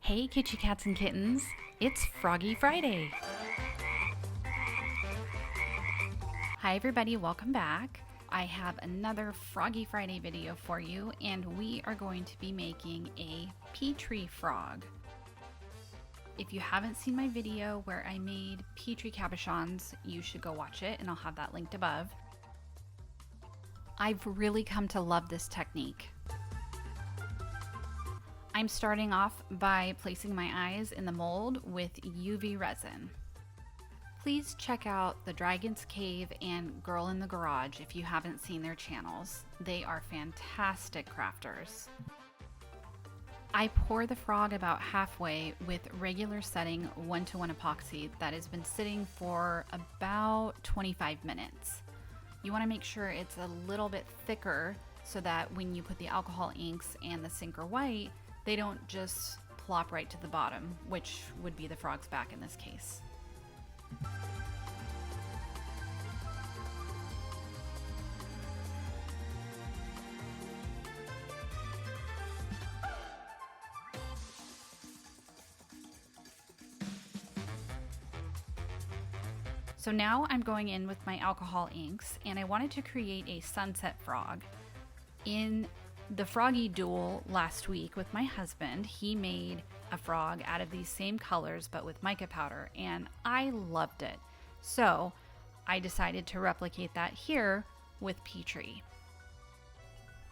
Hey kitty cats and kittens, it's Froggy Friday. Hi everybody, welcome back. I have another Froggy Friday video for you, and we are going to be making a Petri frog. If you haven't seen my video where I made Petri cabochons, you should go watch it, and I'll have that linked above. I've really come to love this technique. I'm starting off by placing my eyes in the mold with UV resin. Please check out the Dragon's Cave and Girl in the Garage if you haven't seen their channels. They are fantastic crafters. I pour the frog about halfway with regular setting 1:1 epoxy that has been sitting for about 25 minutes. You want to make sure it's a little bit thicker so that when you put the alcohol inks and the Sinker White, they don't just plop right to the bottom, which would be the frog's back in this case. So now I'm going in with my alcohol inks, and I wanted to create a sunset frog. In the Froggy duel last week with my husband, he made a frog out of these same colors but with mica powder, and I loved it. So I decided to replicate that here with Petri.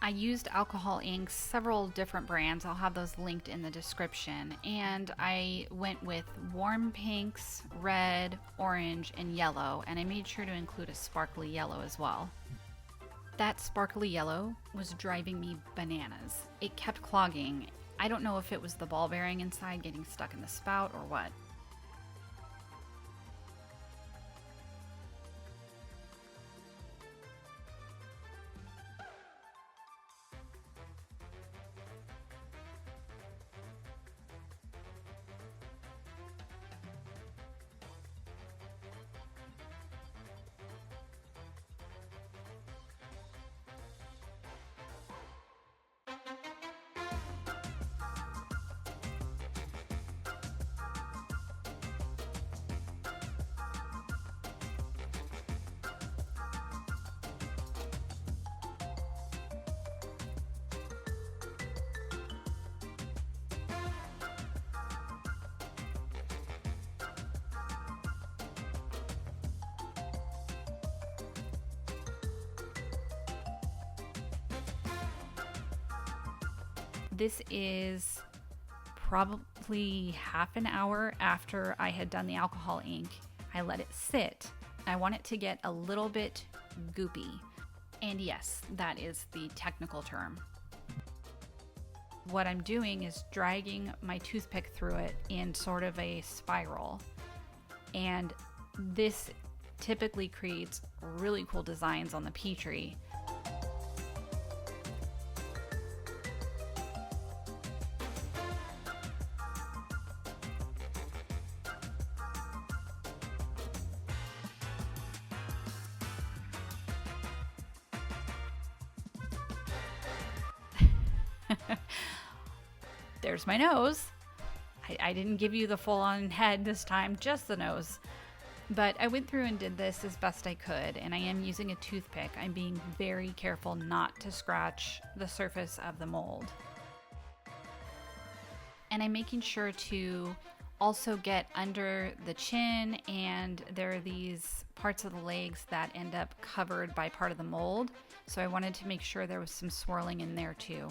I used alcohol inks, several different brands, I'll have those linked in the description, and I went with warm pinks, red, orange, and yellow, and I made sure to include a sparkly yellow as well. That sparkly yellow was driving me bananas. It kept clogging. I don't know if it was the ball bearing inside getting stuck in the spout or what. This is probably half an hour after I had done the alcohol ink. I let it sit. I want it to get a little bit goopy. And yes, that is the technical term. What I'm doing is dragging my toothpick through it in sort of a spiral. And this typically creates really cool designs on the Petri. There's my nose. I didn't give you the full-on head this time, just the nose. But I went through and did this as best I could, and I am using a toothpick. I'm being very careful not to scratch the surface of the mold. And I'm making sure to also get under the chin, and there are these parts of the legs that end up covered by part of the mold. So I wanted to make sure there was some swirling in there too.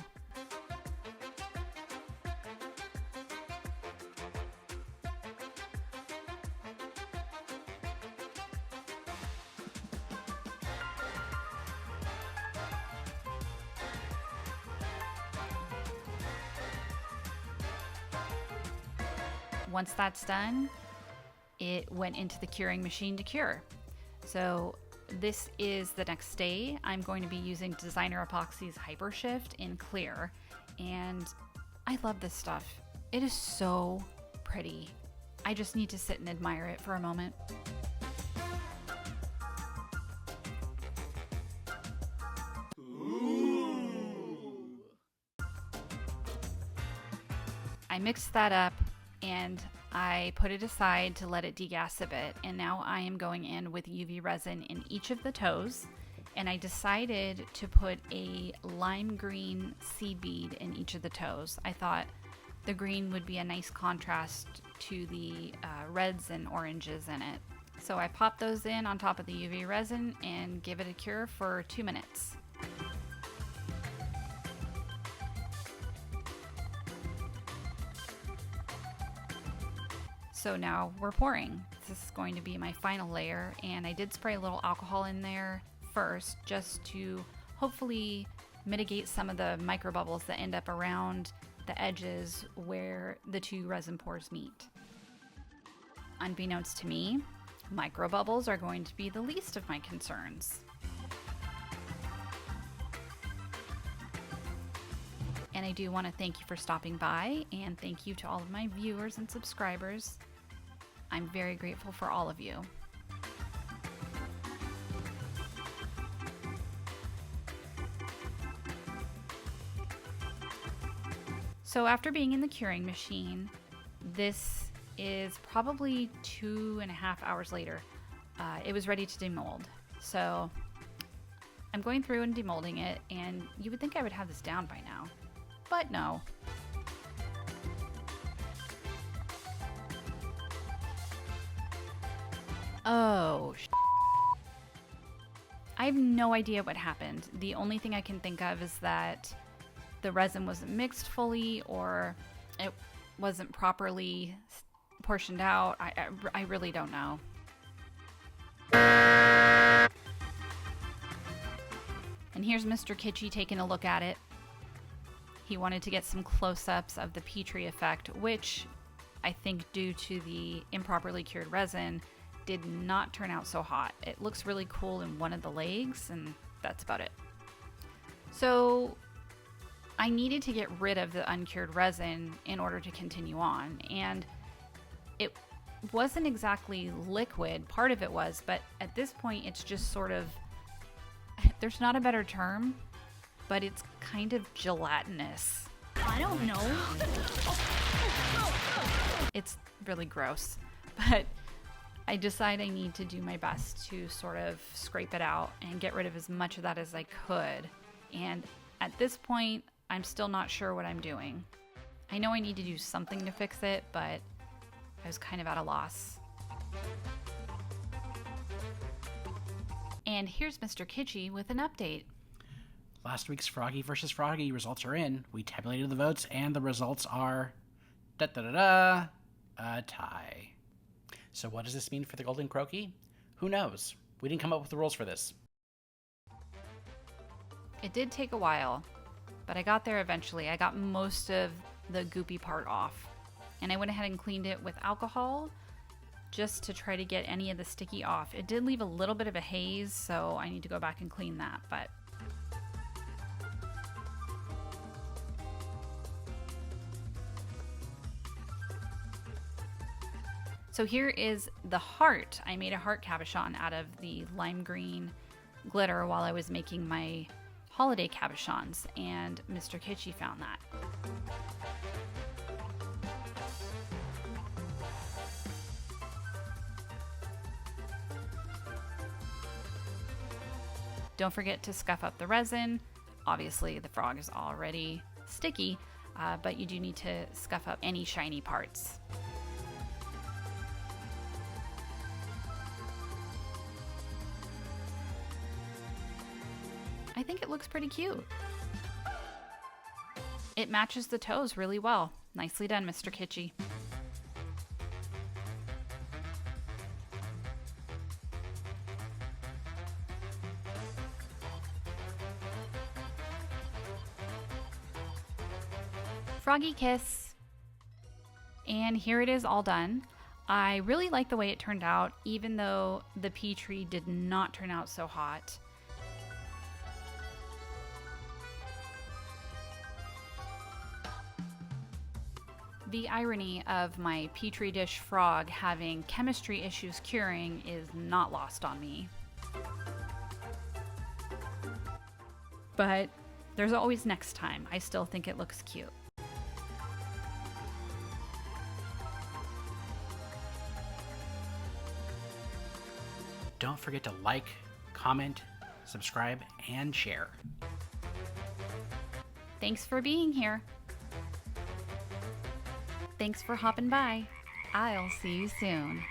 Once that's done, it went into the curing machine to cure. So this is the next day. I'm going to be using Designer Epoxy's Hypershift in clear, and I love this stuff. It is so pretty. I just need to sit and admire it for a moment. I mixed that up and I put it aside to let it degas a bit, and now I am going in with UV resin in each of the toes, and I decided to put a lime green seed bead in each of the toes. I thought the green would be a nice contrast to the reds and oranges in it. So I pop those in on top of the UV resin and give it a cure for 2 minutes. So now we're pouring. This is going to be my final layer, and I did spray a little alcohol in there first just to hopefully mitigate some of the micro bubbles that end up around the edges where the two resin pores meet. Unbeknownst to me, micro bubbles are going to be the least of my concerns. And I do want to thank you for stopping by, and thank you to all of my viewers and subscribers. I'm very grateful for all of you. So after being in the curing machine, this is probably 2.5 hours later. It was ready to demold. So I'm going through and demolding it, and you would think I would have this down by now, but no. Oh, I have no idea what happened. The only thing I can think of is that the resin wasn't mixed fully, or it wasn't properly portioned out. I really don't know. And here's Mr. Kitschy taking a look at it. He wanted to get some close-ups of the Petri effect, which I think due to the improperly cured resin did not turn out so hot. It looks really cool in one of the legs, and that's about it. So I needed to get rid of the uncured resin in order to continue on, and it wasn't exactly liquid. Part of it was, but at this point it's just sort of, there's not a better term, but it's kind of gelatinous. I don't know. It's really gross, but I decide I need to do my best to sort of scrape it out and get rid of as much of that as I could. And at this point, I'm still not sure what I'm doing. I know I need to do something to fix it, but I was kind of at a loss. And here's Mr. Kitschy with an update. Last week's Froggy versus Froggy results are in. We tabulated the votes, and the results are a tie. So what does this mean for the Golden Croaky? Who knows? We didn't come up with the rules for this. It did take a while, but I got there eventually. I got most of the goopy part off, and I went ahead and cleaned it with alcohol just to try to get any of the sticky off. It did leave a little bit of a haze, so I need to go back and clean that, but so here is the heart. I made a heart cabochon out of the lime green glitter while I was making my holiday cabochons, and Mr. Kitschy found that. Don't forget to scuff up the resin. Obviously the frog is already sticky, but you do need to scuff up any shiny parts. I think it looks pretty cute. It matches the toes really well. Nicely done, Mr. Kitschy. Froggy kiss. And here it is all done. I really like the way it turned out, even though the Petri did not turn out so hot. The irony of my Petri dish frog having chemistry issues curing is not lost on me. But there's always next time. I still think it looks cute. don't forget to like, comment, subscribe, and share. Thanks for being here. Thanks for hopping by. I'll see you soon.